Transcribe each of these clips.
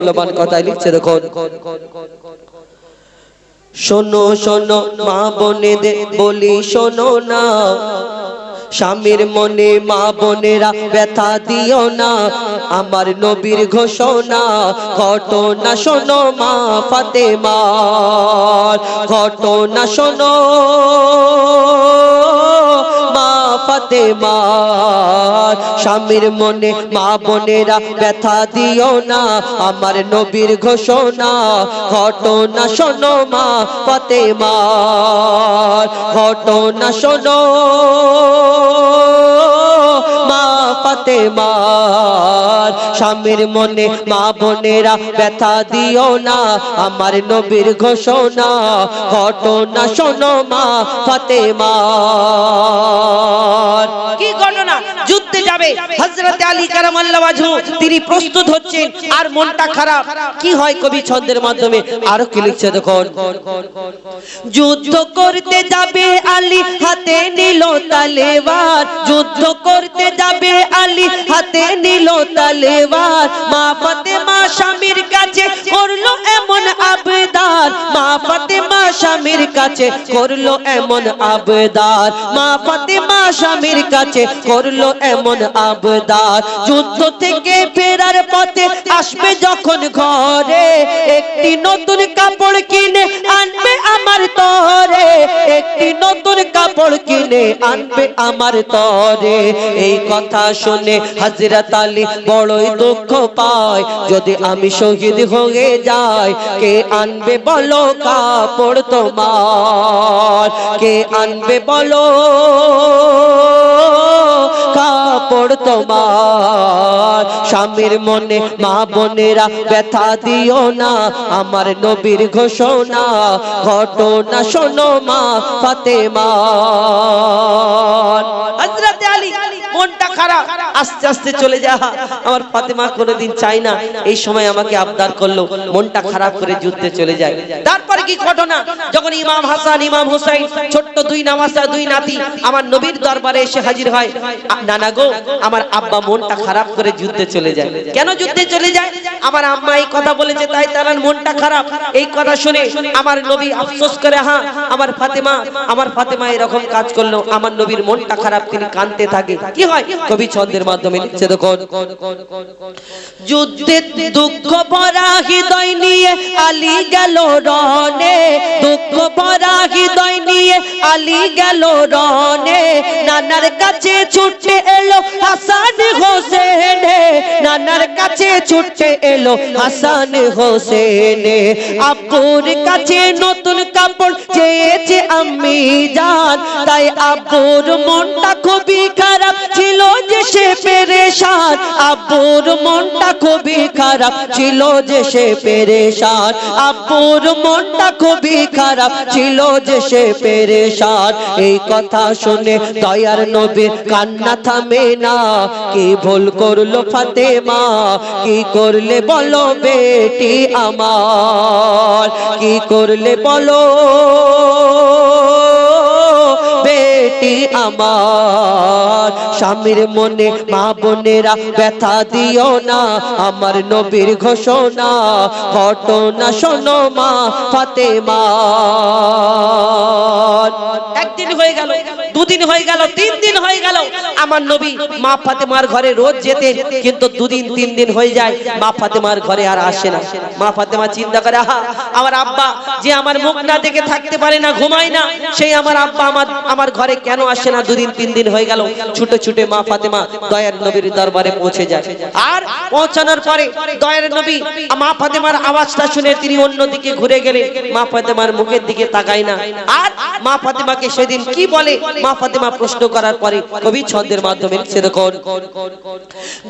মূল্যবান কথাই লিখছে দেখুন, শোনো শোনো মা বোনেদের বলি শোনো না, স্বামীর মনে মা বোনেরা ব্যথা দিও না, আমার নবীর ঘোষণা ঘটনা শোনো মা ফাতেমার, ঘটনা শোনো মা ফাতেমার, স্বামীর মনে মা বোনেরা ব্যথা দিও না, আমার নবীর ঘোষণা ঘটনা শোনো মা ফাতেমার, ঘটনা শোনো মা ফাতেমার, স্বামীর মনে মা বোনেরা ব্যথা দিও না, আমার নবীর ঘোষণা ঘটনা শোনো মা ফাতেমার। কি ঘটনা? যুদ্ধে যাবে হযরত আলী কারামাল্লাহু ওয়াজহু, তিনি প্রস্তুত হচ্ছেন আর মনটা খারাপ। কি হয় কবি ছন্দের মাধ্যমে আরো কি লিখছে দেখুন, যুদ্ধ করতে যাবে আলী হাতে নিল তলোয়ার, যুদ্ধ করতে যাবে আলী হাতে নিল তলোয়ার, মা ফাতেমা স্বামীর কাছে করলো এমন আবদার, মা ফাতেমা স্বামীর কাছে করলো এমন আবদার, মা ফাতেমা স্বামীর কাছে করলো এমন আবদার, যুদ্ধ থেকে ফেরার পথে আসবে যখন ঘরে, একটি নতুন কাপড় কিনে আনবে আমার তরে, একটি নতুন কাপড় কিনে আনবে আমার তরে। এই কথা শুনে হযরত আলী বড়ই দুঃখ পায়, যদি আমি শহীদ হয়ে যাই কে আনবে বলো কাপড় তোমার, কে আনবে বলো কাপড় তোমার, স্বামীর মনে মা বোনেরা ব্যথা দিও না, আমার নবীর ঘোষণা ঘটনা শোনো মা ফাতেমার। হযরত আলী মনটা খারাপ, আস্তে আস্তে চলে যা, আমার ফাতেমা কোনোদিন চাই না এই সময় আমাকে আবদার করলো, মনটা খারাপ করে যুদ্ধে চলে যায়। তারপরে কি ঘটনা? যখন ইমাম হাসান ইমাম হুসাইন ছোট্ট দুই নামাজা দুই নাতি আমার নবীর দরবারে এসে হাজির হয়, নানা গো আমার আব্বা মনটা খারাপ করে যুদ্ধে চলে যায়। কেন যুদ্ধে চলে যায়? আমার আম্মা এই কথা বলেছে তাই তার মনটা খারাপ। এই কথা শুনে আমার নবী আফসোস করে, হ্যাঁ আমার ফাতেমা এরকম কাজ করলো, আমার নবীর মনটা খারাপ, তিনি কাঁদতে থাকে। কি হয় কবি ছন্দের মাধ্যমে লিখছে দেখুন, যুদ্ধে দুঃখ ভরা হৃদয় নিয়ে আলী গেল রণে, দুঃখ ভরা হৃদয় নিয়ে আলী গেল রণে, নানার কাছে ছুটে এলো হাসান হোসেন, নানার কাছে ছুটে এলো হাসান হোসেন, আব্বুর কাছে নতুন কাপড় চেয়েছে আম্মি জান, তাই আব্বুর মনটা খুবই খারাপ ছিল যে সে পেরেশান, আব্বুর মনটা খুবই খারাপ ছিল যে সে পেরেশান, আব্বুর মনটা খুবই খারাপ ছিল যে সে পেরেশান। এই কথা শুনে দয়ার নবীর কান্না থামে না, কি ভুল করলো ফাতেমা, কি করলে বলো বেটি আমার, কি করলে বলো বেটি আমার, স্বামীর মনে মা বোনেরা ব্যথা দিও না, আমার নবীর ঘোষণা ঘটনা শোনো মা ফাতেমার। একদিন হয়ে গেল, দুদিন হয়ে গেল, 3 দিন হয়ে গেল, আমার নবী মা ফাতেমার ঘরে রোজ যেতেন, কিন্তু 2 দিন 3 দিন হয়ে যায় মা ফাতেমার ঘরে আর আসে না। মা ফাতেমা চিন্তা করে, আহা আমার আব্বা যে আমার মুখ না দেখে থাকতে পারে না, ঘুমায় না, সেই আমার আব্বা আমার ঘরে কেন আসে না? 2 দিন 3 দিন হয়ে গেল। ছুটে ছুটে মা ফাতেমা দয়ার নবীর দরবারে পৌঁছে যায়, আর পৌঁছানোর পরে দয়ার নবী মা ফাতেমার আওয়াজটা শুনে তিনি অন্যদিকে ঘুরে গেলে মা ফাতেমার মুখের দিকে তাকায় না। আর মা ফাতেমাকে সেদিন কি বলে? মা ফাতেমা প্রশ্ন করার পরে কবি ছন্দের মাধ্যমে লিখছে দেখুন,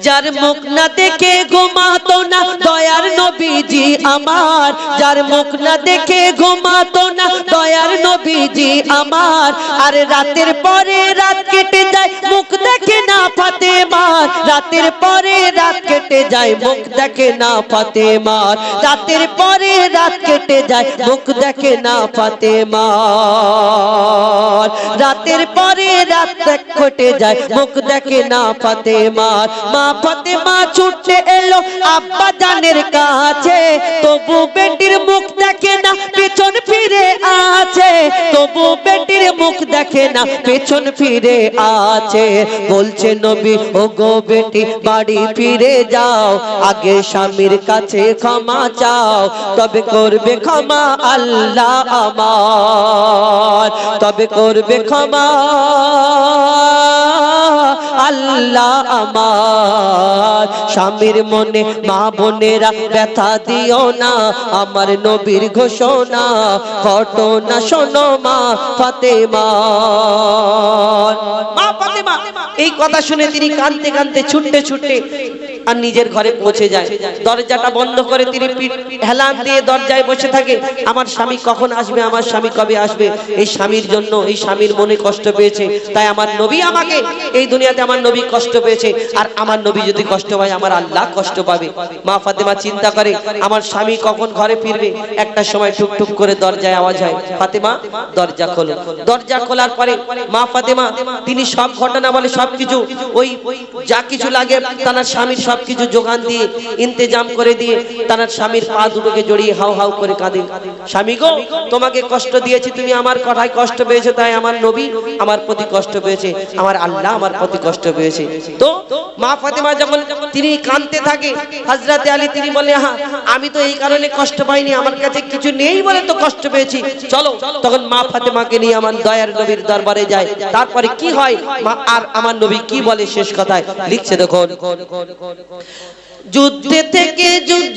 যার মুখ না দেখে ঘুমাতো না দয়ার নবীজি আমার, যার মুখ না দেখে ঘুমাতো না দয়ার নবীজি আমার। আর রাতের পরে রাত কেটে যায় মুখ দেখে না ফাতেমার, রাতের পরে রাত কেটে যায় মুখ দেখে না ফাতেমার, রাতের পরে রাত কেটে যায় মুখ দেখে না ফাতেমার, রাতের পরে রাত কেটে যায় মুখ দেখে না ফাতেমার। মা ফাতেমা ছুটে এলো আব্বা জানের কাছে, তবু বেটির মুখ দেখে না পেছন ফিরে আছে, তবু বেটির মুখ দেখে না পেছন ফিরে আছে। বলছে নবী ও গো বেটি বাড়ি ফিরে যাও, আগে স্বামীর কাছে ক্ষমা চাও, তবে করবে ক্ষমা আল্লাহ আমার, তবে করবে ক্ষমা আল্লাহ আমার। স্বামীর মনে মা বোনেরা ব্যথা দিও না, আমার নবীর ঘোষণা ঘটনা শোনো মা ফাতেমা। মা ফাতেমা এই কথা শুনে তিনি কাঁদতে কাঁদতে ছুটতে ছুটতে আর নিজের ঘরে পৌঁছে যায়। দরজাটা বন্ধ করে তিনি হেলান দিয়ে দরজায় বসে থাকে। আমার স্বামী কখন আসবে, আমার স্বামী কবে আসবে? এই স্বামীর জন্য এই স্বামীর মনে কষ্ট পেয়েছে, তাই আমার নবী আমাকে এই দুনিয়াতে আমার নবী কষ্ট পেয়েছে, আর আমার নবী যদি কষ্ট পায় আমার আল্লাহ কষ্ট পাবে। মা ফাতেমা চিন্তা করে আমার স্বামী কখন ঘরে ফিরবে। একটা সময় টুকটুক করে দরজায় আওয়াজ হয়, ফাতেমা দরজা খোলো। দরজা খোলার পরে মা ফাতেমা তিনি সব ঘটনা বলে, সবকিছু ওই যা কিছু লাগে তার স্বামীর সবকিছু যোগান দিয়ে ইন্তেজাম করে দিয়ে তার স্বামীর পা দুটোকে জড়িয়ে হাউ হাউ করে কাঁদে। স্বামী গো, তোমাকে কষ্ট দিয়েছি, তুমি আমার কথায় কষ্ট পেয়েছো, তাই আমার নবী আমার প্রতি কষ্ট পেয়েছে, আমার আল্লাহ আমার প্রতি কষ্ট পেয়েছে। তো মা ফাতেমা যখন তিনি কাঁদতে থাকে, হযরতে আলী তিনি বলে, হ্যাঁ আমি তো এই কারণে কষ্ট পাইনি, আমার কাছে কিছু নেই বলে তো কষ্ট পেয়েছি, চলো। তখন মা ফাতেমাকে নিয়ে আমার দয়ার নবীর দরবারে যায়। তারপরে কি হয় আর আমার নবী কি বলে শেষ কথায় লিখছে দেখুন, যুদ্ধ থেকে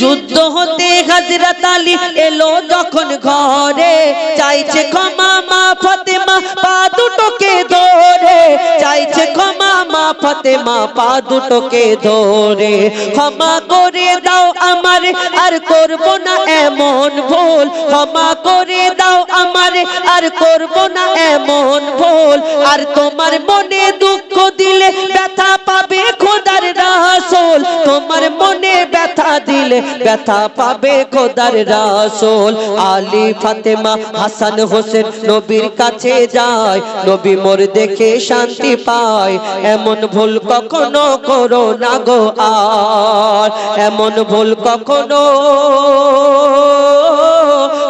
যুদ্ধ হতে হযরত আলী এলো যখন ঘরে, চাইছে ক্ষমা মা ফাতেমা পা দুটোকে ধরে, চাইছে ক্ষমা মা ফাতেমা পা দুটোকে ধরে। ক্ষমা করে দাও আমারে আর করব না এমন ভুল, ক্ষমা করে দাও আমারে আর করব না এমন ভুল। আর তোমার মনে দুঃখ দিলে ব্যথা পাবে খোদার রাসূল, তোমার মনে ব্যথা দিলে ব্যথা পাবে খোদার রাসূল। আলী ফাতেমা হাসান হোসেন নবীর কাছে যায়, নবী মোর দেখে শান্তি পায়। এমন ভুল কখনো করো না গো আর, এমন ভুল কখনো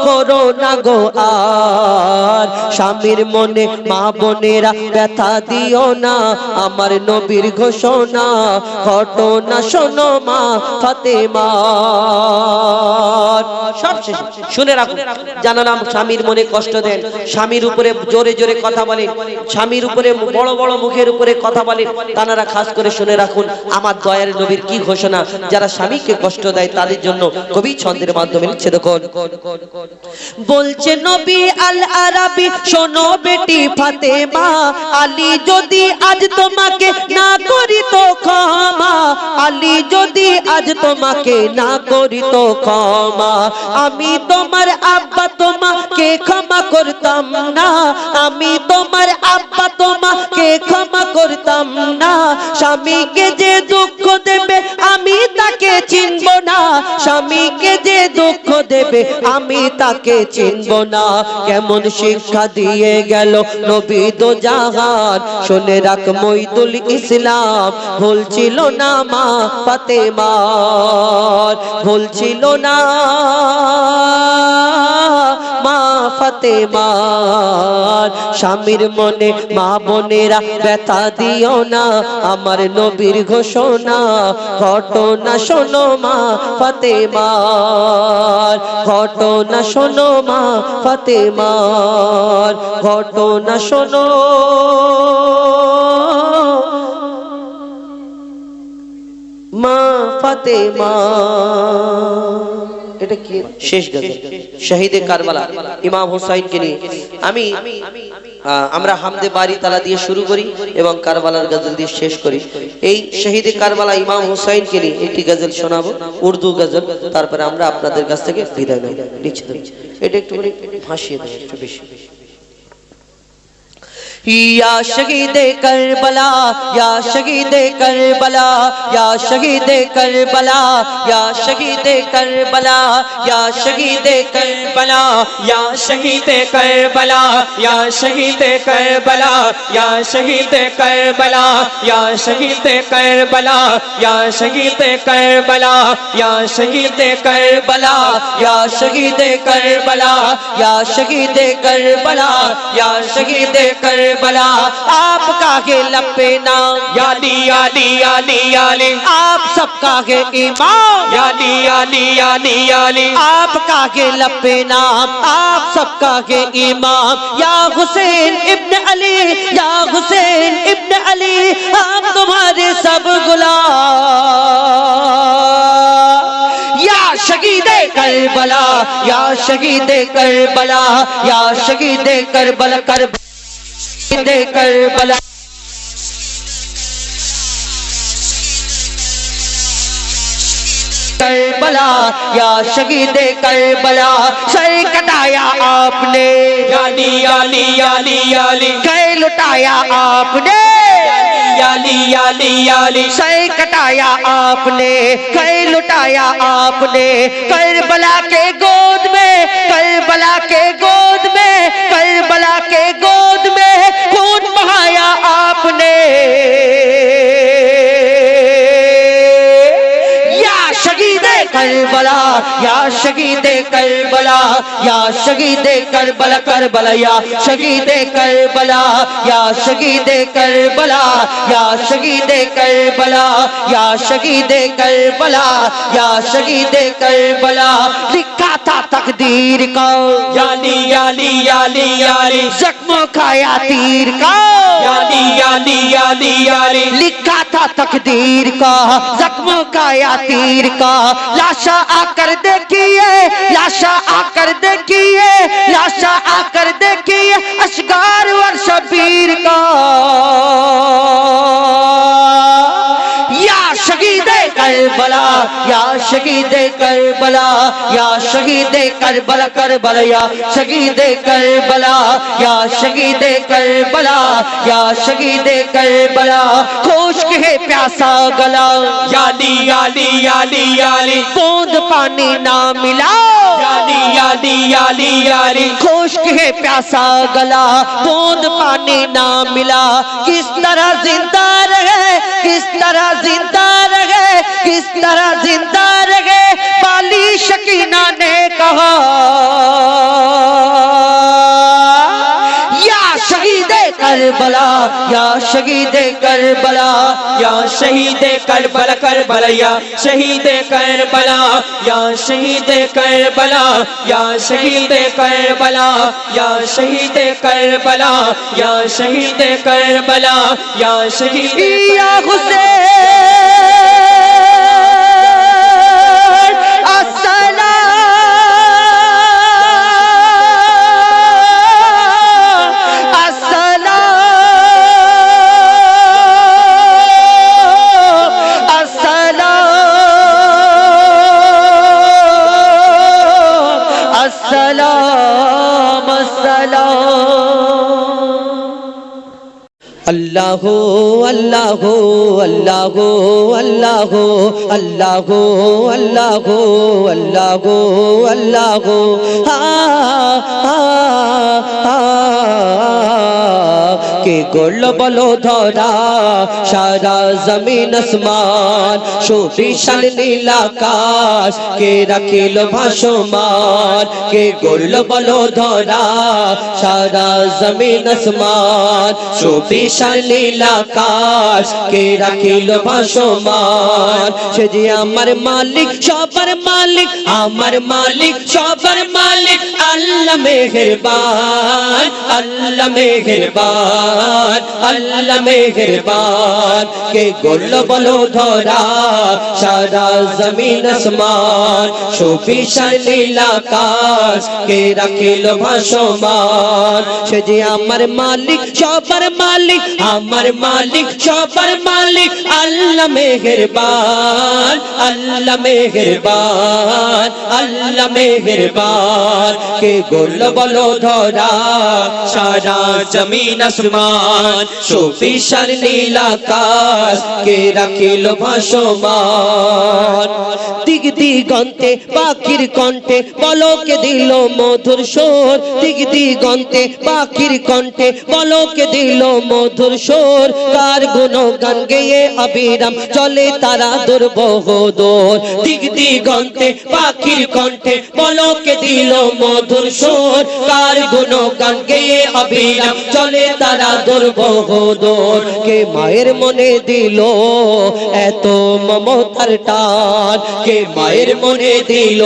করো না গো আর। স্বামীর মনে মা বোনেরা ব্যথা দিও না, আমার নবীর ঘোষণা ঘটনা শোনো মা ফাতেমা। সব শেষ, শুনে রাখুন, জানালাম স্বামীর মনে কষ্ট দেন, স্বামীর উপরে জোরে জোরে কথা বলে, স্বামীর উপরে বড় বড় মুখের উপরে কথা বলে, তারা খাস করে শুনে রাখুন আমার দয়ার নবীর কি ঘোষণা। যারা স্বামীকে কষ্ট দেয় তাদের জন্য কবি ছন্দের মাধ্যমে লিখছে দেখুন, বলছে নবী আল আরাবী শোনো বেটি ফাতেমা, আলী যদি আজ তোমাকে না করি তো ক্ষমা, আলী যদি আজ তোমাকে না করি তো ক্ষমা। আমি তোমার আব্বা তোমাকে ক্ষমা করতাম না, আমি তোমার আব্বা তোমাকে ক্ষমা করতাম না। স্বামীকে যে দুঃখ দেবে আমি তাকে চিনব না, স্বামীকে যে দুঃখ দেবে আমি তাকে চিনব না। কেমন শিক্ষা দিয়ে গেল নবী দো জাহান, শুনে রাখ মঈদুল ইসলাম ভুল ছিল না মা ফাতেমার, ভুল ছিল না মা ফাতেমার। স্বামীর মনে মা বোনেরা ব্যথা দিও না, আমার নবীর ঘোষণা ঘটনা শোনো মা ফাতেমার, ঘটনা শোনো মা ফাতেমার, ঘটনা শোনো মা ফাতেমা। এটা কি শেষ গজল শহীদে কারবালা ইমাম হুসাইনকে নিয়ে। আমি আমরা হামদে বারি তালা দিয়ে শুরু করি এবং কারবালার গজল দিয়ে শেষ করি। এই শহীদে কারবালা ইমাম হুসাইনকে নিয়ে একটি গজল শোনাবো, উর্দু গজল, তারপরে আমরা আপনাদের কাছ থেকে বিদায় নেব। এটা একটু ভাসিয়ে দেবো একটু বেশি। یا شہید کربلا یا شہید کربلا یا شہید کربلا یا شہید کربلا یا شہید کربلا یا شہید کربلا یا شہید کربلا یا شہید کربلا یا شہید کربلا یا شہید کربلا یا شہید کربلا یا شہید کربلا یا شہید کربلا یا شہید کربلا آپ کا ہے لپے نام یا علی علی علی علی آپ سب کا ہے امام یا علی علی علی علی آپ کا ہے لپے نام آپ سب کا ہے امام یا حسین ابن علی یا حسین ابن علی ہم تمہارے سب غلام یا شہید کربلا یا شہید کربلا یا شہید کربلا شہید کربلا کربلا یا شہید کربلا سر کٹایا آپ نے یا علی علی علی علی گھر لٹایا آپ نے یا علی علی علی سر کٹایا آپ نے گھر لٹایا آپ نے کربلا کے گود میں کربلا کے گود میں کربلا کے گود میں خون بہایا آپ نے یا شہید کربلا یا شہید کربلا یا شہید کربلا کربلا یا شہید کربلا یا شہید کربلا یا شہید کربلا یا شہید کربلا یا شہید کربلا لکھا تھا تقدیر کا یا علی علی علی علی زخموں کھایا تیر کا یا علی علی علی علی لکھا تھا تقدیر کا زخموں کا یا تیر کا لاشا آ کر دیکھیے لاشا آ کر دیکھیے لاشا آ کر دیکھیے اشگار اور شبیر کا یا شہید کربلا یا شہید کربلا یا شہید کربلا کربلا یا شہید کربلا یا شہید کربلا یا شہید کربلا خشک ہے پیاسا گلا یا علی علی علی علی بوند پانی نہ ملا یا علی علی علی علی خشک ہے پیاسا گلا بوند پانی نہ ملا کس طرح زندہ رہے کس طرح زندہ رہے کس طرح زندہ رہے بالی شکینہ نے کہا یا شہید کربلا یا شہید کربلا یا شہید کربلا کربلا یا شہید کربلا یا شہید کربلا یا شہید کربلا یا شہید کربلا یا شہید کربلا یا شہید یا حسین اللہ ہو اللہ ہو اللہ ہو اللہ ہو اللہ ہو اللہ ہو اللہ ہو اللہ ہو কে করল বলো ধরা সারা জমিন আসমান সুবিশাল নীল আকাশ কে রাখিল ভাসমান কে করল বলো ধরা সারা জমিন আসমান সুবিশাল নীল আকাশ কে রাখিল ভাসমান সে যে আমার মালিক সবার মালিক আমার মালিক সবার মালিক আল্লাহ মেহেরবান আল্লাহ মেহেরবান मेहरबान अल्लाह मेहरबान के गोल बोलो धरा सारा जमीन आसमान सुबिशाल নীল আকাশ কে রাখিল ভাসমান সে যে আমার মালিক সবার মালিক আমার মালিক সবার মালিক আল্লাহ মেহেরবান আল্লাহ মেহেরবান আল্লাহ মেহেরবান কে গোল বলো ধরা সারা জমিন আসমান সুবিশাল নীল আকাশ কে রাখিল ভাসমান দিগ দিগন্তে পাখির কণ্ঠে পলকে দিল মধুর সুর দিগ দিগন্তে পাখির কণ্ঠে পলকে দিল মধুর সুর কার গুণগান গেয়ে অবিরাম চলে তারা দুর্বহদূর দিগ দিগন্তে পাখির কণ্ঠে পলকে দিল মধুর সুর কার গুণগান গেয়ে অবিরাম চলে তারা দুর্বহদূর কে মায়ের মনে দিল এত মমতার টান কে মায়ের মনে দিল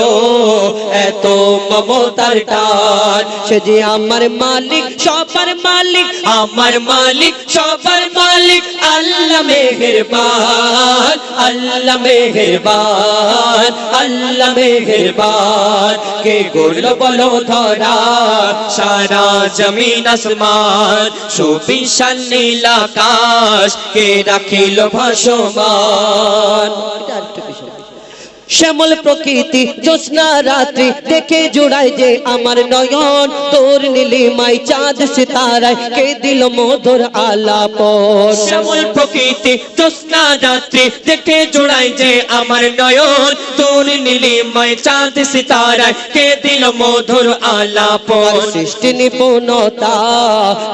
এত মমতার টান সে যে আমার মালিক সবার মালিক আমার মালিক সবার মালিক আল্লাহ মেহেরবান আল্লাহ মেহেরবান আল্লাহ মেহেরবান কে গোল বলো ধরা সারা জমিন আসমান সুবিশাল নীল আকাশ কে রাখিল ভাসমান শ্যামল প্রকৃতি জ্যোৎস্না রাত্রি দেখে জুড়ায় যে আমার নয়ন তোর নীলিমাই চাঁদ সিতারায় কে দিল মধুর আলাপন শ্যামল প্রকৃতি জ্যোৎস্না রাত্রি দেখে জুড়ায় যে আমার নয়ন তোর নীলিমাই চাঁদ সিতারায় কে দিল মধুর আলাপন সৃষ্টি নিপুণতা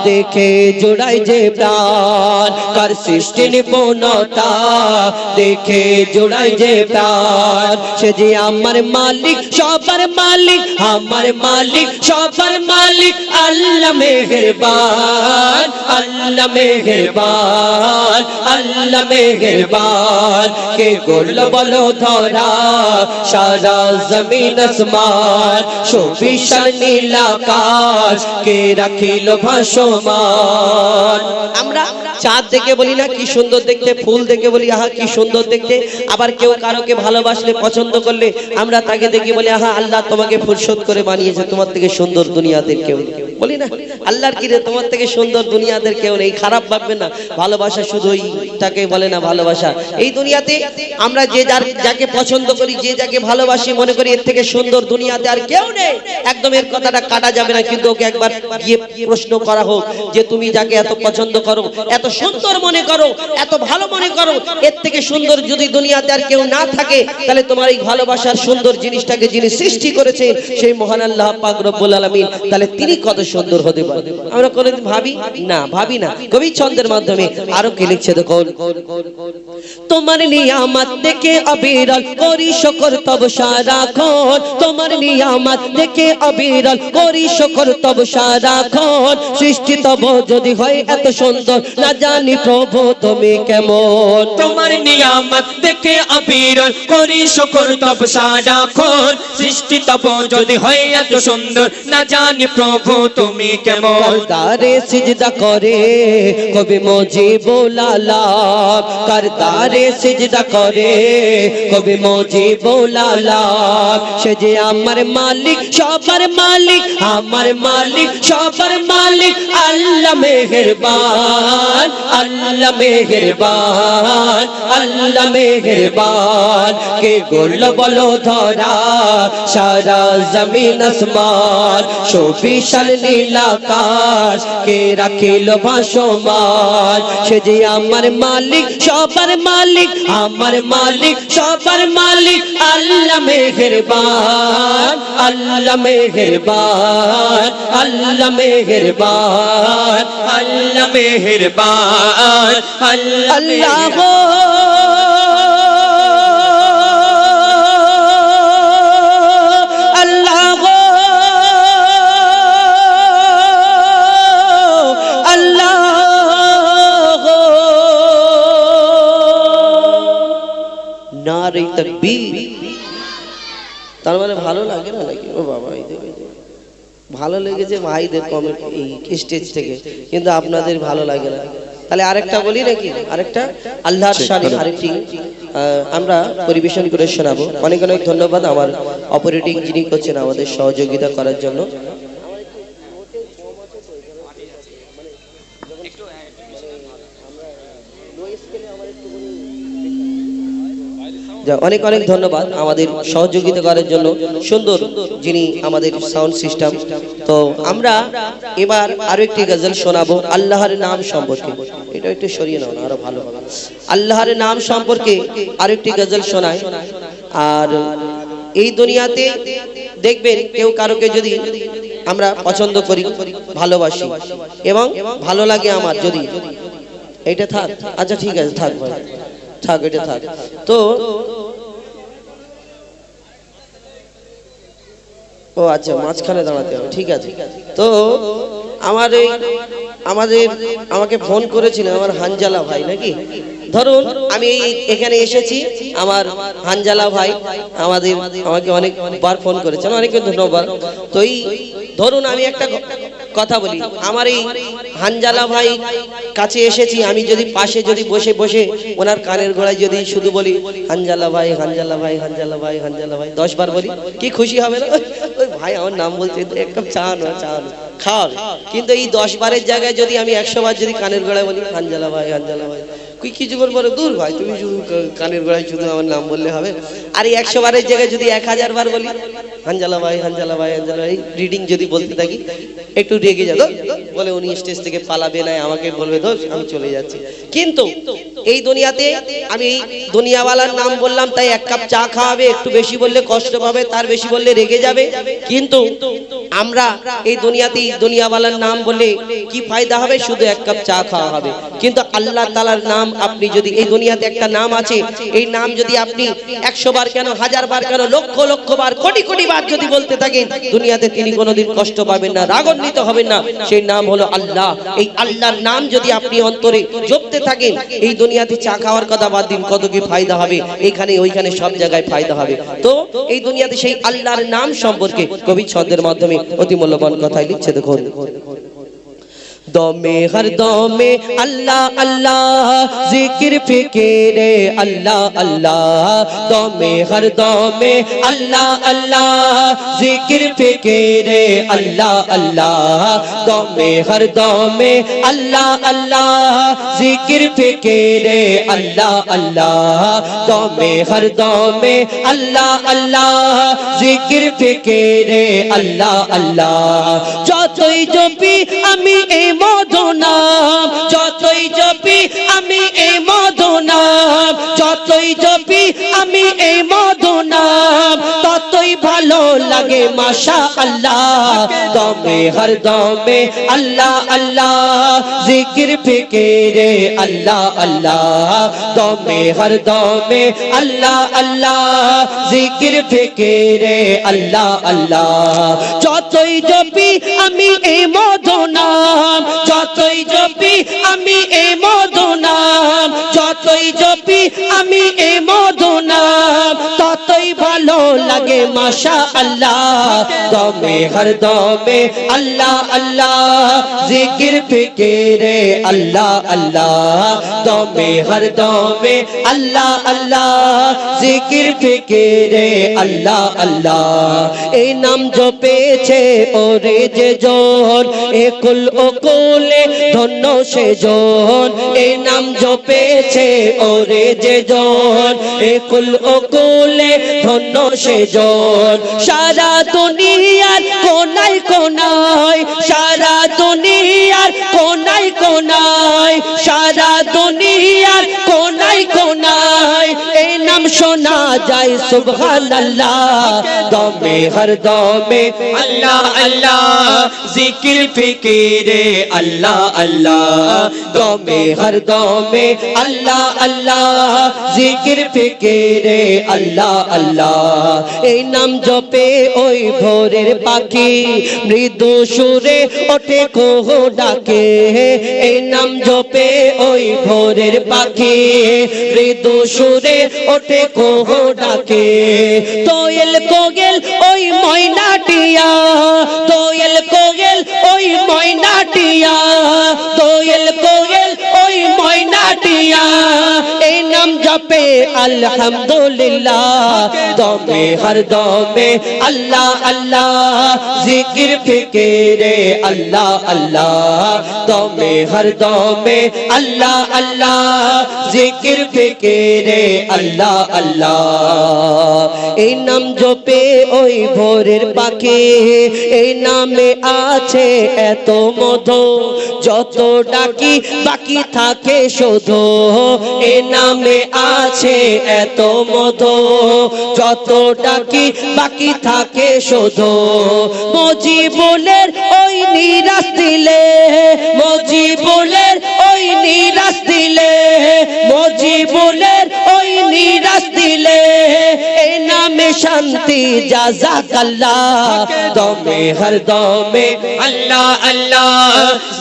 দেখে জুড়ায় যে প্রাণ কার সৃষ্টি নিপুণতা দেখে জুড়ায় যে প্রাণ সে যে আমার মালিক সবার মালিক আমার মালিক সবার মালিক আল্লাহ মেহেরবান আল্লাহ মেহেরবান আল্লাহ মেহেরবান কে গোল বলো ধরা সারা জমিন আসমান সুবিশাল নীল আকাশ কে রাখিল ভাসমান আমরা চাঁদ দেখে বলি না কি সুন্দর দেখতে ফুল দেখে বলি আহা কি সুন্দর দেখতে আবার কেউ কারোকে ভালোবাসলে পছন্দ করলে আমরা তাকে দেখে বলি আহা আল্লাহ তোমাকে ফুরসত করে বানিয়েছে তোমার থেকে সুন্দর দুনিয়াতে কেউ নেই বলি না আল্লাহর কি রে তোমার থেকে সুন্দর দুনিয়াতে কেউ নেই খারাপ ভাববে না ভালোবাসা শুধুই তাকে বলে না ভালোবাসা এই দুনিয়াতে আমরা যে যাকে পছন্দ করি যে যাকে ভালোবাসি মনে করি এর থেকে সুন্দর দুনিয়াতে আর কেউ নেই একদম এর কথাটা কাটা যাবে না কিন্তু ওকে একবার গিয়ে প্রশ্ন করা হোক যে তুমি যাকে এত পছন্দ করো এত সুন্দর মনে করো এত ভালো মনে করো এর থেকে সুন্দর যদি দুনিয়াতে আর কেউ না থাকে তাহলে তোমার এই ভালোবাসার সুন্দর জিনিসটাকে যিনি সৃষ্টি করেছেন সেই মহান আল্লাহ পাক রব্বুল আলামিন তাহলে তিনি কত সুন্দর হতে পারে আমরা কোনদিন ভাবি না কবি ছন্দের মাধ্যমে আরো কি লিখছে দেখুন তোমার নিয়ামত দেখে অবিরল করি শুকর তব সারাক্ষণ তোমার নিয়ামত দেখে অবিরল করি শুকর তব সারাক্ষণ সৃষ্টি তব যদি হয় এত সুন্দর না জানি প্রভু তুমি কেমন তোমার নিয়ামত দেখে অবিরল করি শুকর তব সারাক্ষণ সৃষ্টি তব যদি হয় এত সুন্দর না জানি প্রভু তুমি কেমন করদারে সিজদা করে কবি মুজিবুল আলাম করদারে সিজদা করে কবি মুজিবুল আলাম সে যে আমার মালিক সবার মালিক আমার মালিক সবার মালিক আল্লাহ মেহেরবান আল্লাহ মেহেরবান আল্লাহ মেহেরবান কে গোল বলো ধরা সারা জমিন আসমান সুবিশাল নীল আকাশ কে রাখিল ভাসমান সে যে আমার মালিক সবার মালিক আমার মালিক সবার মালিক আল্লাহ মেহেরবান আল্লাহ মেহেরবান আল্লাহ মেহেরবান আল্লাহ মেহেরবান আল্লাহ নারে তাকবীর তার মানে ভালো লাগে না নাকি ও বাবা এই দেখো ভালো লেগেছে ভাইদের কমেন্ট এই স্টেজ থেকে, কিন্তু আপনাদের ভালো লাগে না। তাহলে আরেকটা বলি নাকি, আরেকটা আল্লাহর শানে আরেকটি আমরা পরিবেশন করে শোনাবো। অনেক অনেক ধন্যবাদ আমার অপারেটিং যিনি করছেন আমাদের সহযোগিতা করার জন্য। অনেক অনেক ধন্যবাদ আমাদের সহযোগিতা করার জন্য, সুন্দর যিনি আমাদের সাউন্ড সিস্টেম। তো আমরা এবার আরো একটি গজল শোনাবো আল্লাহর নাম সম্পর্কে। এটা একটু সরিয়ে নাও না, আরো ভালো হবে। আল্লাহর নাম সম্পর্কে আরো একটি গজল শোনায়। আর এই দুনিয়াতে দেখবেন কেউ কারোকে যদি আমরা পছন্দ করি, ভালোবাসি এবং ভালো লাগে আমার, যদি এটা থাক, আচ্ছা ঠিক আছে থাক ভাই, থাক এটা থাক। তো ও আচ্ছা মাঝখানে দাঁড়াতে হবে, ঠিক আছে। তো আমাকে ফোন করেছিলেন আমার হানজালা ভাই নাকি, ধরুন আমি এখানে এসেছি, আমার হানজালা ভাই আমাকে অনেকবার ফোন করেছেন, অনেকে ধন্যবাদ। তো এই ধরুন আমি একটা কথা বলি, আমার এই হানজালা ভাই কাছে এসেছি, আমি যদি পাশে যদি বসে বসে ওনার কানের গোড়ায় যদি শুধু বলি হানজালা ভাই হানজালা ভাই হানজালা ভাই হানজালা ভাই 10 বার বলি, কি খুশি হবে না? ওই ভাই আমার নাম বলছে, এক কাপ চা না খাওয়াবে। কিন্তু এই 10 বারের জায়গায় যদি আমি 100 বার যদি কানের গোড়ায় বলি হানজালা ভাই হানজালা ভাই, কিছুক্ষণ পরে দূর ভাই তুমি শুধু কানের গোড়ায় শুধু আমার নাম বললে হবে। আর এই 100 বারের জায়গায় যদি 1000 বার বলি হানজালা ভাই হানজালা ভাই হানজালা ভাই, রিডিং যদি বলতে থাকি, একটু রেগে যাবে বলে উনি স্টেজ থেকে পালাবে না, আমাকে বলবে দোষ, আমি চলে যাচ্ছি। কিন্তু এই দুনিয়াতে আমি এই দুনিয়াওয়ালার নাম বললাম তাই 1 কাপ চা খাওয়াবে, একটু বেশি বললে কষ্ট পাবে, তার বেশি বললে রেগে যাবে। কিন্তু আমরা এই দুনিয়াতে দুনিয়াওয়ালার নাম বললে কি ফায়দা হবে? শুধু 1 কাপ চা খাওয়া হবে। কিন্তু আল্লাহ তাআলার নাম আপনি যদি, এই দুনিয়াতে একটা নাম আছে, এই নাম যদি আপনি 100 বার কেন, 1000 বার কেন, লক্ষ লক্ষ বার, কোটি কোটি বার যদি বলতে থাকেন, দুনিয়াতে তিনি কোনোদিন কষ্ট পাবেন না, রাগান্বিত হবেন না। সেই নাম হলো আল্লাহ। এই আল্লাহর নাম যদি আপনি অন্তরে জপতে থাকেন, এই দুনিয়াতে চা খাওয়ার কথা বাদ দিন, কত কি ফায়দা হবে, এখানে ওইখানে সব জায়গায় ফায়দা হবে। তো এই দুনিয়াতে সেই আল্লাহর নাম সম্পর্কে কবি ছন্দের মাধ্যমে অতি মূল্যবান কথাই লিখছে, দেখুন। দমে হর দমে আল্লাহ আল্লাহ, জিকির ফিকিরে আল্লাহ আল্লাহ, দমে হর দমে আল্লাহ আল্লাহ, জিকির ফিকিরে আল্লাহ আল্লাহ, দমে হর দমে আল্লাহ আল্লাহ, জিকির ফিকিরে আল্লাহ আল্লাহ, দমে হর দমে আল্লাহ আল্লাহ, জিকির ফিকিরে আল্লাহ আল্লাহ। যতই জপি আমি এই মধু নাম, যতই জপি আমি এই মধু নাম, যতই জপি আমি এই মধু নাম, ততই ভালো লাগে মাশাআল্লাহ। দমে হর দমে আল্লাহ আল্লাহ, জিকির ফিকিরে আল্লাহ আল্লাহ, দমে হর দমে আল্লাহ আল্লাহ, জিকির ফিকিরে আল্লাহ আল্লাহ। যতই জপি আমি এই মধু নাম, যতই জপি আমি এই মধু নাম, যতই জপি আমি এই মধু নাম, ততই ভালো লাগে মাশাআল্লাহ। দমে হর দমে আল্লাহ আল্লাহ, জিকির ফিকিরে আল্লাহ আল্লাহ, দমে হর দমে আল্লাহ আল্লাহ, জিকির ফিকিরে আল্লাহ আল্লাহ। এই নাম জপেছে ওরে যে জন, একুল ওকুলে ধন্য সে জন, এই নাম জপেছে ওরে যে জন, একুল ওকুলে ধন্য সে জন। সারা দুনিয়ার কোনায় কোনায়, সারা দুনিয়ার কোনায় কোনায়, সারা দুনিয়ার কোনায় কোনায় এই নাম শোনা যায় সুবহানাল্লাহ। দমে হর দমে আল্লাহ আল্লাহ, জিকির ফিকিরে আল্লাহ আল্লাহ, দমে হর দমে আল্লাহ আল্লাহ, জিকির ফিকিরে আল্লাহ আল্লাহ। এই নাম জপে ওই ভোরের পাখি, মৃদু সুরে ওঠে কোহ ডাকে, এই নাম জপে ওই ভোরের পাখি, মৃদু সুরে ওঠে কোহ ডাকে। দোয়েল কোয়েল ওই ময়না টিয়া, দোয়েল अल्हम्दुलिल्लाह दमे हर दमे अल्लाह अल्लाह जिक्र फिक्रे अल्लाह अल्लाह दमे हर दमे अल्लाह अल्लाह जिक्र फिक्रे अल्लाह अल्लाह এই নাম জপে ওই ভোরের পাখি এই নামে আছে এত মধু যত ডাকি বাকি থাকে শুধু এই নামে আছে এত মধু যত ডাকি বাকি থাকে শুধু মজিবুলের ওই নিরাশ দিলে মজিবুলের ওই নিরাশ দিলে মজিবুলের ওই নিরাশ দিলে এই নামে শান্তি জাযাকাল্লাহ দমে হর দমে अल्लाह अल्लाह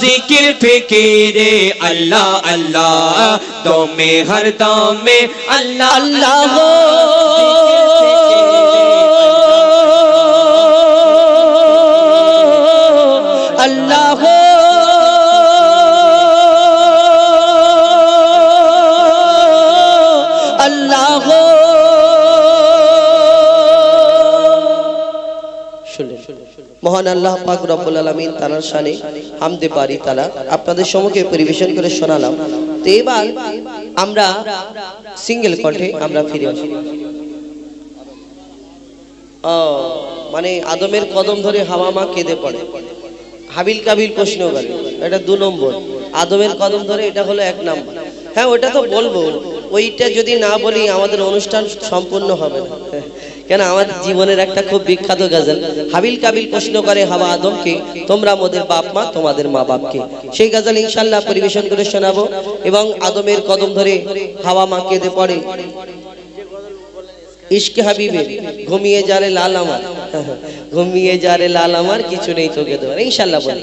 जिक्र फिक्रे अल्लाह अल्लाह दमे हर दमे अल्लाह अल्लाह हो अल्लाह हो अल्लाह हो মহান আল্লাহ পাক রব্বুল আলামিন তাআলার শানে হামদে বারি তাআলা আপনাদের সম্মুখে পরিবেশন করে শোনালাম। তো এবার আমরা সিঙ্গেল কণ্ঠে আমরা ফিরে আসি। মানে আদমের কদম ধরে হাওয়া মা কেঁদে পড়ে, হাবিল কাবিল প্রশ্ন করে, এটা 2 নম্বর। আদমের কদম ধরে এটা হলো 1 নম্বর। হ্যাঁ ওটা তো বলবো, ওইটা যদি না বলি আমাদের অনুষ্ঠান সম্পূর্ণ হবে না। কেন আমাদের জীবনের একটা খুব বিখ্যাত গজল, হাবিল কাবিল প্রশ্ন করে হাওয়া আদমকে তোমরা মোদের বাপ মা তোমাদের মা বাপকে। সেই গজল ইনশাআল্লাহ পরিবেশন করে শোনাবো। এবং আদমের কদম ধরে হাওয়া মা কেঁদে পড়ে, ইশকে হাবিবে ঘুমিয়ে যারে লাল আমার, ঘুমিয়ে যারে লাল আমার কিছু নেই তোকে দেওয়ার। ইনশাআল্লাহ বলি।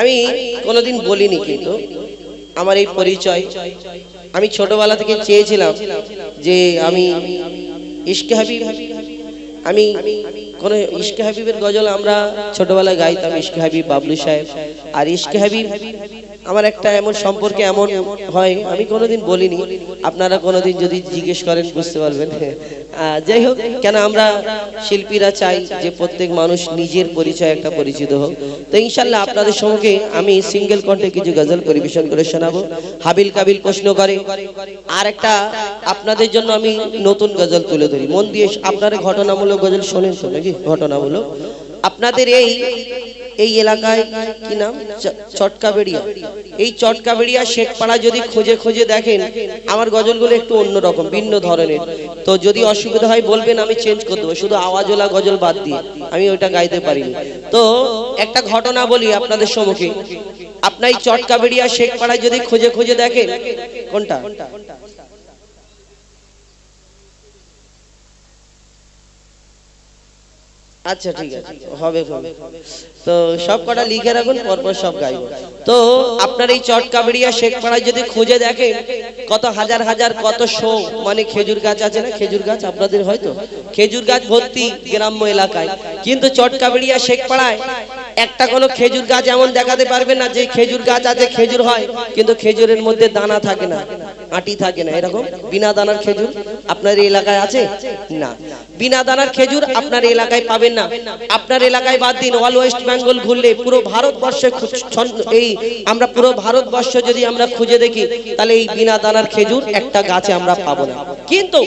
আমি কোনোদিন বলিনি, কিন্তু আমার এই পরিচয় আমি ছোটবেলা থেকে চেয়েছিলাম যে আমি ইশকে হাবিব, আমি কোন ইশকে হাবিবের গজল আমরা ছোটবেলায় গাইতাম, ইশকে হাবিব বাবলু সাহেব। আর ইশকে হাবিব আমার একটা এমন সম্পর্কে এমন হয় আমি কোনোদিন বলিনি, আপনারা কোনোদিন যদি জিজ্ঞেস করেন বুঝতে পারবেন। যাই হোক, কেন আমরা শিল্পীরা চাই যে প্রত্যেক মানুষ নিজের পরিচয় একটা পরিচিত হোক। তো ইনশাআল্লাহ আপনাদের সঙ্গে আমি সিঙ্গেল কণ্ঠে কিছু গজল পরিবেশন করে শোনাবো। হাবিল কাবিল প্রশ্ন করে। আর একটা আপনাদের জন্য আমি নতুন গজল তুলে ধরি, মন দিয়ে আপনারা ঘটনামূলক গজল শোনেন তো নাকি? ঘটনামূলক আপনাদের এই এলাকায় কি নাম? চটকাবেড়িয়া। এই চটকাবেড়িয়া শেখপাড়া যদি খুঁজে খুঁজে দেখেন, আমার গজলগুলো একটু অন্যরকম ভিন্ন ধরনের। তো যদি অসুবিধা হয় বলবেন, আমি চেঞ্জ করে দেবো, শুধু আওয়াজওয়ালা গজল বাদ দিয়ে আমি ওইটা গাইতে পারিনি। তো একটা ঘটনা বলি আপনাদের সম্মুখে। আপনার এই চটকাবেড়িয়া শেখপাড়ায় যদি খুঁজে খুঁজে দেখেন, কোনটা? আচ্ছা ঠিক আছে, হবে। তো সব কটা লিখে রাখুন, পরপর সব গাইব। তো আপনার এই চটকাবেড়িয়া শেখপাড়ায় যদি খুঁজে দেখেন, কত হাজার হাজার কত শো মানে খেজুর গাছ আছে না? খেজুর গাছ আপনাদের হয়তো খেজুর গাছ ভর্তি গ্রাম্য এলাকায়, কিন্তু চটকাবেড়িয়া শেখপাড়ায় একটা কোনো খেজুর গাছ এমন দেখাতে পারবে না যে খেজুর গাছ আছে, খেজুর হয় কিন্তু খেজুরের মধ্যে দানা থাকে না, আটি থাকে না। এরকম বিনা দানার খেজুর আপনার এই এলাকায় আছে না? বিনা দানার খেজুর আপনার এলাকায় পাবেন না। আপনার এলাকায় বাদ দিন, অল ওয়েস্ট বেঙ্গল ঘুরলে পুরো ভারতবর্ষে এই আমরা পুরো ভারতবর্ষ যদি আমরা খুঁজে দেখি, তাহলে এই বিনা দানার খেজুর একটা গাছে আমরা পাবো না। কিন্তু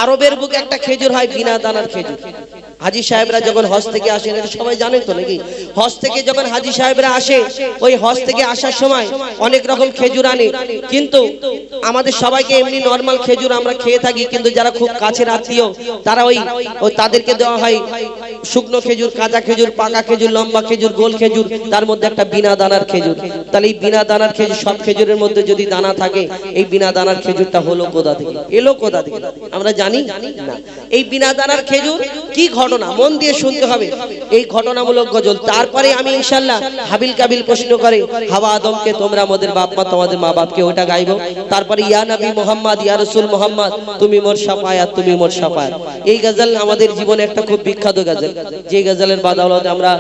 আরবের বুকে একটা খেজুর হয় বিনা দানার খেজুর। হাজী সাহেবরা যখন হজ থেকে আসেন, এটা সবাই জানেন তো নাকি? হজ থেকে যখন হাজী সাহেবরা আসে, ওই হজ থেকে আসার সময় অনেক রকম খেজুর আনে, কিন্তু আমাদের সবাইকে এমনি নরমাল খেজুর আমরা খেয়ে থাকি, কিন্তু যারা খুব কাছের আত্মীয় তারা ওই তাদেরকে দেওয়া হয় শুকনো খেজুর, কাঁচা খেজুর, পাকা খেজুর, লম্বা খেজুর, গোল খেজুর, তার মধ্যে একটা বিনা দানার খেজুর। তাহলে এই বিনা দানার খেজুর, সব খেজুরের মধ্যে যদি দানা থাকে, এই বিনা দানার খেজুরটা হলো কোথা থেকে? এলো কোথা থেকে আমরা জানি না। এই বিনা দানার খেজুর কি ঘটনা, মন দিয়ে শুনতে হবে এই ঘটনামূলক গজল। তারপরে আমি ইনশাআল্লাহ হাবিল কাবিল প্রশ্ন করে হাওয়া আদমকে তোমরা আমাদের বাপ মা তোমাদের মা বাপকে, ওটা গাইবো। তারপর তারপরে ইয়া নবী মোহাম্মদ, ইয়া রাসূল মোহাম্মদ, তুমি মোর শাফায়াত, তুমি মোর শাফায়াত। এই গজল আমাদের জীবনে একটা খুব বিখ্যাত গজল, যে গজলের বাদাওলাতে আমরা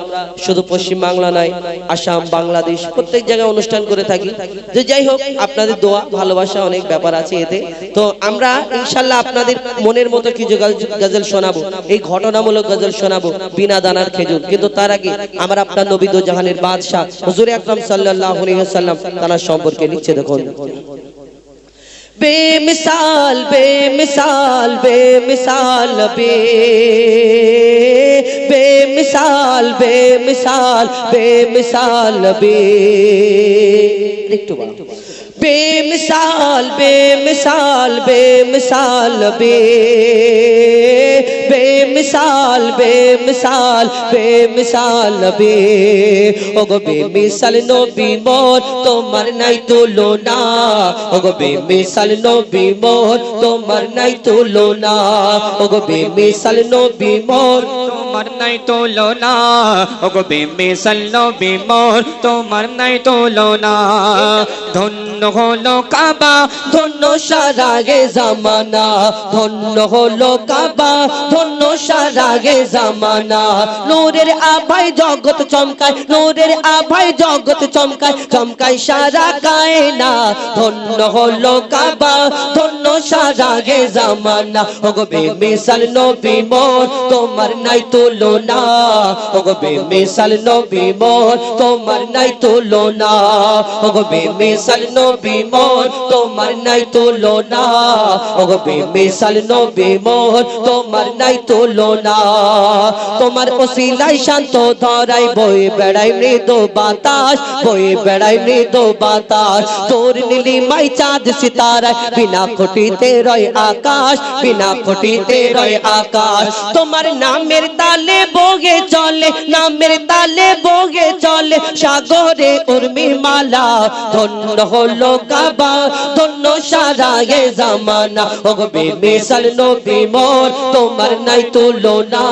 শুধু পশ্চিম বাংলা নয়, আসাম, বাংলাদেশ প্রত্যেক জায়গায় অনুষ্ঠান করে থাকি। যে যাই হোক, আপনাদের দোয়া ভালোবাসা অনেক ব্যাপার আছে এতে। তো আমরা ইনশাআল্লাহ আপনাদের মনের মতো কিছু গজল শোনাবো, এই ঘটনামূলক গজল শোনাবো, বিনা দানার খেজুর। কিন্তু তার আগে আমরা আপনার নবী দো জাহানের বাদশা হুজুর আকরাম সাল্লাল্লাহু আলাইহি ওয়াসাল্লাম তার সম্পর্কে লিখছে দেখুন। बेमिसाल बेमिसाल बेमिसाल बेमिसाल बेमिसाल बेमिसाल बेमिसाल बेमिसाल बेमिसाल बेमिसाल बेमिसाल बेमिसाल बे ओगो बेमिसाल नबी मोर তোমার নাই তুলনা ওগো বেমিসাল নবী মোর তোমার নাই তুলনা ওগো বেমিসাল নবী মোর তোমার নাই তুলনা ওগো বেমিসাল নবী মোর তোমার নাই তুলনা ধন্য হলো কাবা ধন্য সারাগে জামানা ধন্য হলো কাবা ধন্য সারাগে জামানা নূরের আভায় জগৎ চমকায় নূরের আভায় জগৎ চমকায় চমকায় সারা কায়না ধন্য হলো কাবা ধন্য সারাগে জামানা ওগো বেমিসাল নবী মোর তোমার নাই তুলনা ওগো বেমিসাল নবী মোর তোমার নাই তুলনা ওগো বেমিসাল নবী মোর তোমার নাই তুলনা ওগো বেমিসাল নবী মোর তোমার নাই তুলনা তোমার ওসিলায় শান্ত ধরাই বয়ে বেড়াই মৃদু বাতাস বয়ে বেড়াই মৃদু বাতাস তোর নীলিমায় চাঁদ সিতারা বিনা খুঁটিতে রয় আকাশ বিনা খুঁটিতে রয় আকাশ তোমার নামের তালে বগে চলে নামের তালে বগে চলে সাগরে উর্মি মালা ধন্য হলো কাবা ধন্য সারা এ জামানা ওগো বেমিসাল নবী মোর তোমার নাই তুলনা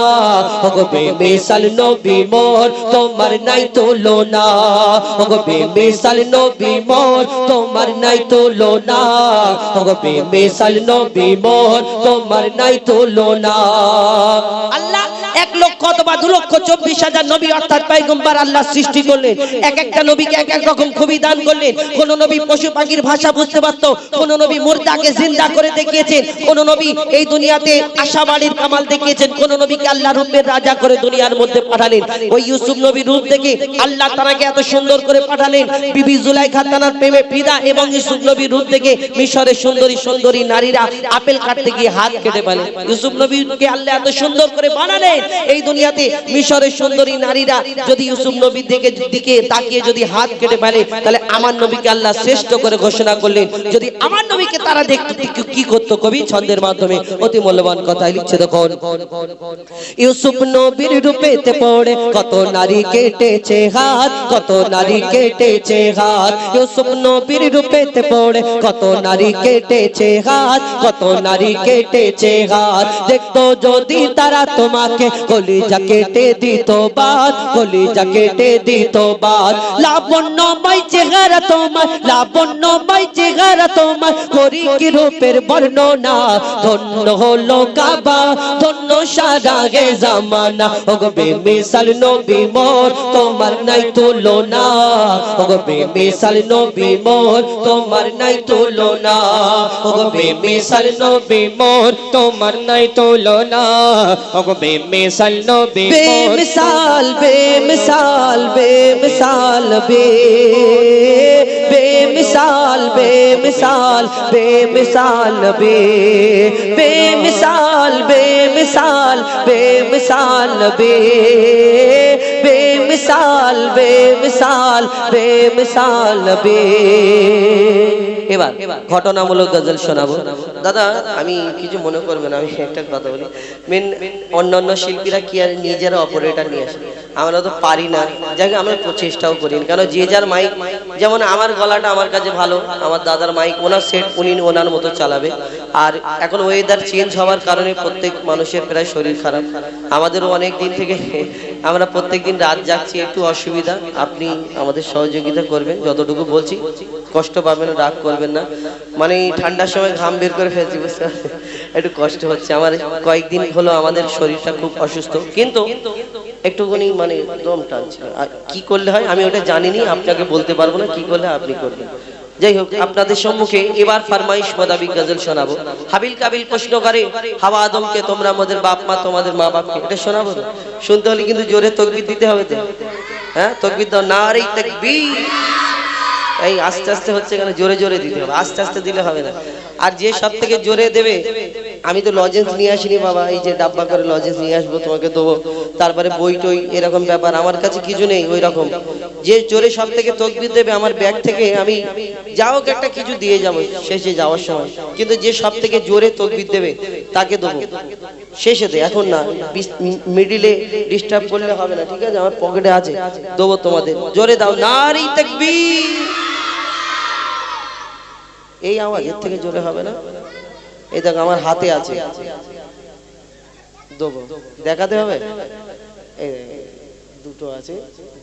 ওগো বেমিসাল নবী মোর তোমার নাই তুলনা ওগো বেমিসাল নবী মোর তোমার নাই তুলনা ওগো বেমিসাল নবী মোর তোমার নাই তুলনা আল্লাহ 1,00,000 অথবা 2,24,000 নবী অর্থাৎ পয়গম্বর আল্লাহ সৃষ্টি করলেন। এক একটা নবীকে এক এক রকম খুবই দান করলেন। কোন নবী পশু পাখির ভাষা বুঝতে পারতো, কোন নবী মুর্দাকে জিন্দা করে দেখিয়েছেন, কোন নবী এই দুনিয়াতে আশাবাড়ির কামাল দেখিয়েছেন, কোন নবীকে আল্লাহ রূপের রাজা করে দুনিয়ার মধ্যে পাঠালেন। ওই ইউসুফ নবীর রূপ দেখে আল্লাহ তাআলাকে এত সুন্দর করে পাঠালেন। বিবি জুলাইখা তার প্রেমে ফিদা এবং ইউসুফ নবীর রূপ দেখে মিশরের সুন্দরী সুন্দরী নারীরা আপেল কাটতে গিয়ে হাত কেটে ফেলে। ইউসুফ নবীকে আল্লাহ এত সুন্দর করে বানালেন, এই দুনিয়াতে মিশরের সুন্দরী নারীরা যদি ইউসুফ নবীর দিকে তাকিয়ে যদি হাত কেটে ফেলে, তাহলে আমার নবীকে আল্লাহ শ্রেষ্ঠ করে ঘোষণা করলেন। যদি আমার নবীকে তারা দেখতে কি করতো? কবি ছন্দের মাধ্যমে অতি মূল্যবান কথা লিখছে দেখুন। ইউসুফ নবীর রূপেতে পড়ে কত নারী কেটেছে হাত কত নারী কেটেছে হাত ইউসুফ নবীর রূপেতে পড়ে কত নারী কেটেছে হাত কত নারী কেটেছে হাত দেখতো যদি তারা তোমাকে কলিজা কেটে দিত বাদ কলিজা কেটে দিত বাদ লাবণ্যময় চেহারা তোমার লাবণ্যময় চেহারা তোমার করি কি রূপের বর্ণনা ধন্য হলো কাবা ধন্য সারা গে জামানা ওগো বেমিসাল নবী মোর তোমার নাই তুলনা ওগো বেমিসাল নবী মোর তোমার নাই তুলনা ওগো বেমিসাল নবী মোর তোমার নাই তুলনা ওগো বেমিসাল নবী মোর বেমিসাল বেমিসাল বেমিসাল বেমিসাল বেমিসাল বেমিসাল বেমিসাল বেমিসাল বেমিসাল বেমিসাল বেমিসাল বেমিসাল এবার ঘটনামূলক গজল শোনাবো। দাদা আমি কিছু মনে করবেন, আমি একটা কথা বলি। অন্যান্য শিল্পীরা কি আর নিজেরা অপারেটর নিয়ে আসে, আমরা তো পারি না, যাকে আমরা চেষ্টাও করি না, কারণ যে যার মাইক, যেমন আমার গলাটা আমার কাছে ভালো, আমার দাদার মাইক ওনার সেট উনি ওনার মতো চালাবে। আর এখন ওয়েদার চেঞ্জ হওয়ার কারণে প্রত্যেক মানুষের প্রায় শরীর খারাপ, আমাদেরও অনেক দিন থেকে আমরা প্রত্যেক দিন রাত জাগছি, একটু অসুবিধা, আপনি আমাদের সহযোগিতা করবেন। যতটুকু বলছি কষ্ট পাবেন, রাগ করবেন না, মানে ঠান্ডার সময় ঘাম বের করে ফেলছি, বুঝতে পারছেন, একটু কষ্ট হচ্ছে। আমার কয়েকদিন হলো আমাদের শরীরটা খুব অসুস্থ, কিন্তু একটুখানি মানে দম টানছে। আর কি করলে হয় আমি ওটা জানিনি, আপনাকে বলতে পারবো না, কি করলে আপনি করবেন। যাই হোক, আপনাদের সম্মুখে এবার ফরমাইশ মোতাবিক গজল শোনাবো। হাবিল কাবিল প্রশ্ন করে, হাওয়া আদমকে তোমরা আমাদের বাপ মা, তোমাদের মা বাপকে, এটা শোনাবো না। শুনতে হলে কিন্তু জোরে তাকবীর দিতে হবে তো, হ্যাঁ তাকবীর দাও, নারে তাকবীর। এই আস্তে আস্তে হচ্ছে কেন, জোরে জোরে দিতে হবে, আস্তে আস্তে দিলে হবে না। আর যে সব থেকে জোরে দেবে, আমি তো লজেন্স নিয়ে আসিনি বাবা, এই যে ডাব্বা করে লজেন্স নিয়ে আসবো, তোমাকে দেবো, তারপরে বই টই এরকম ব্যাপার আমার কাছে কিছু নেই ওই রকম। যে জোরে সব থেকে তাকবীর দেবে, আমার ব্যাগ থেকে আমি যা হোক একটা কিছু দিয়ে যাবো শেষে যাওয়ার সময়, কিন্তু যে সব থেকে জোরে তাকবীর দেবে তাকে দেবো শেষে দে, এখন না, মিডিলে ডিস্টার্ব করলে হবে না, ঠিক আছে? আমার পকেটে আছে, দেবো তোমাদের। জোরে দাও, নারে তাকবীর। এই আওয়াজ, এর থেকে জোরে হবে না। এই দেখ আমার হাতে আছে, দেবো, দেখাতে হবে, এই দুটো আছে,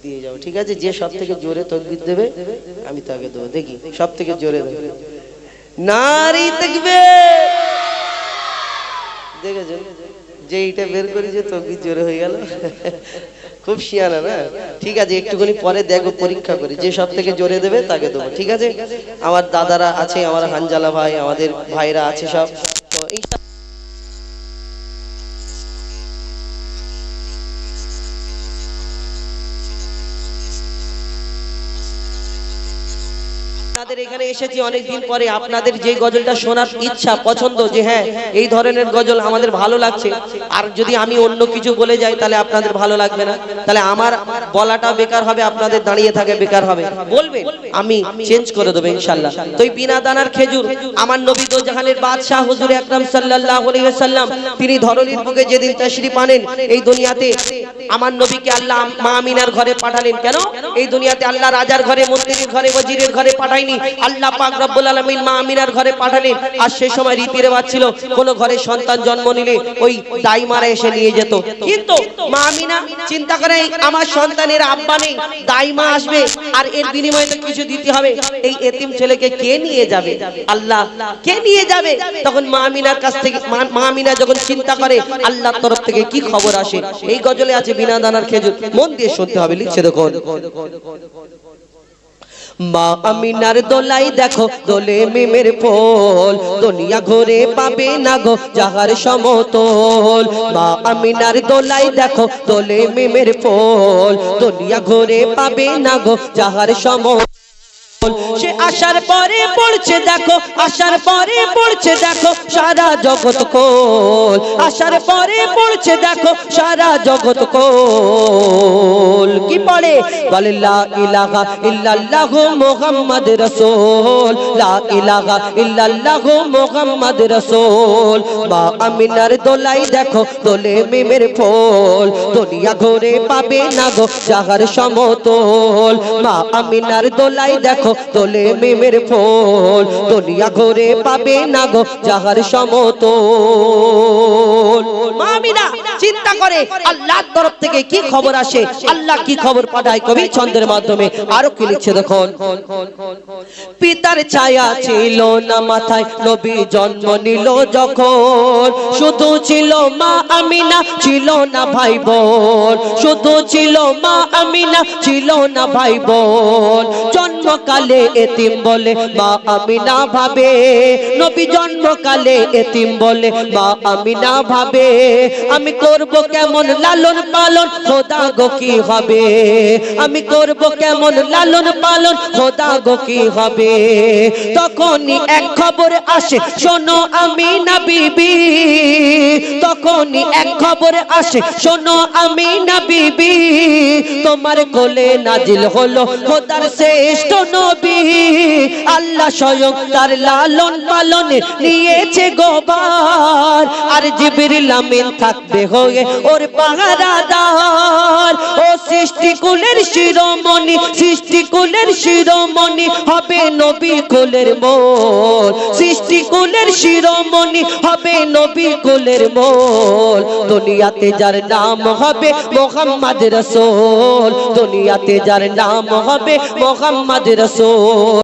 দিয়ে যাও, ঠিক আছে? যে সব থেকে জোরে তাকবীর দেবে আমি তাকে দেবো। দেখি সব থেকে জোরে দেবে, নারে তাকবীর। দেখেছেন, যে এইটা বের করি যে তাকবীর জোরে হয়ে গেল, খুব শিয়ানা না? ঠিক আছে, একটুখানি পরে দেখো, পরীক্ষা করি, যে সব থেকে জোরে দেবে তাকে দেবো, ঠিক আছে? আমার দাদারা আছে, আমার হানজালা ভাই, আমাদের ভাইরা আছে সব, তো এই আপনাদের এখানে এসেছি অনেকদিন পরে, আপনাদের যে গজলটা শোনার ইচ্ছা পছন্দ, যে হ্যাঁ এই ধরনের গজল আমাদের ভালো লাগছে, আর যদি আমি অন্য কিছু বলে যাই তাহলে আপনাদের ভালো লাগবে না, তাহলে আমার বলাটা বেকার হবে, আপনাদের দাঁড়িয়ে থাকে বেকার হবে, বলবেন আমি চেঞ্জ করে দেবো ইনশাআল্লাহ। তো এই বিনা দানার খেজুর, আমার নবী দো জাহানের বাদশাহ হুজুর আকরাম সাল্লাল্লাহু আলাইহি ওয়াসাল্লাম, তিনি ধরনীর বুকে যেদিন তাশরীফ আনেন এই দুনিয়াতে, আমার নবীকে আল্লাহ মা আমিনার ঘরে পাঠালেন। কেন? এই দুনিয়াতে আল্লাহ রাজার ঘরে, মন্ত্রীর ঘরে, ওয়াজিরের ঘরে পাঠায়নি, আল্লাহ পাক রব্বুল আলামিন মা আমিনার ঘরে পাঠালেন। আর সেই সময় রীতি রেওয়াজ ছিল, কোন ঘরে সন্তান জন্ম নিলে ওই দাইমারা এসে নিয়ে যেত, কিন্তু মা আমিনা চিন্তা করে আমার সন্তানের আব্বা নেই, দাইমা আসবে, আর এর বিনিময়ে তো কিছু দিতে হবে, এই এতিম ছেলেকে কে নিয়ে যাবে? আল্লাহ কে নিয়ে যাবে? তখন মা আমিনার কাছ থেকে, মা আমিনা যখন চিন্তা করে, আল্লাহর তরফ থেকে কি খবর আসে? এই গজলে আছে বিনা দানার খেজুর, মন দিয়ে শুনতে হবে, লিখছে দেখুন। মা আমিনার দোলাই দেখো, দোলে মিমের ফল, দুনিয়া ঘুরে পাবে না গো যাহার সমতল। মা আমিনার দোলাই দেখো, দোলে মিমের ফল, দুনিয়া ঘুরে পাবে না গো যাহার সমতল। সে আসার পরে পড়ছে দেখো, আসার পরে পড়ছে দেখো সারা জগৎ কোল, আসার পরে পড়ছে দেখো সারা জগৎ কোল। কি পড়ে? বলে লা ইলাহা ইল্লাল্লাহু মুহাম্মদ রাসূল, লা ইলাহা ইল্লাল্লাহু মুহাম্মদ রাসূল। মা আমিনার দোলাই দেখো, দোলে মিমের ফল, দুনিয়া ঘুরে পাবে না গো যাহার সমতল। মা আমিনার দোলাই দেখো, দোলে মিমের ফল, দুনিয়া ঘুরে পাবে না গো যাহার সমতল। মা আমিনা চিন্তা করে আল্লাহর তরফ থেকে কি খবর আসে, আল্লাহ কি খবর পাঠায়, কবি ছন্দের মাধ্যমে আরো কি লিখছে দেখুন। পিতার ছায়া ছিল না মাথায়, নবী জন্ম নিল যখন, শুধু ছিল মা আমিনা, ছিল না ভাই বোন, শুধু ছিল মা আমিনা, ছিল না ভাই বোন। জন্মকালে এতিম বলে মা আমিনা ভাবে, নবী জন্মকালে এতিম বলে মা আমিনা ভাবে, আমি করব কেমন লালন পালন, খোদা গো কি হবে, আমি করব কেমন লালন পালন, খোদা গো কি হবে। তখনই এক খবর আসে, শোনো আমিনা বিবি, তখনই এক খবর আসে, শোনো আমিনা বিবি, তোমার কোলে নাজিল হলো খোদার শ্রেষ্ঠ নবী, আল্লাহ স্বয়ং তার লালন পালনে নিয়েছে গোবার, আর জিবরিল আমিন থাকবে হয়ে ওর পাহারাদার। ও সৃষ্টিকুলের শিরোমণি, সৃষ্টিকুলের শিরোমণি হবে নবী কুলের মোল, সৃষ্টিকুলের শিরোমণি হবে নবী কুলের মোল। দুনিয়াতে যার নাম হবে মুহাম্মদ রাসূল, দুনিয়াতে যার নাম হবে মুহাম্মদ রাসূল।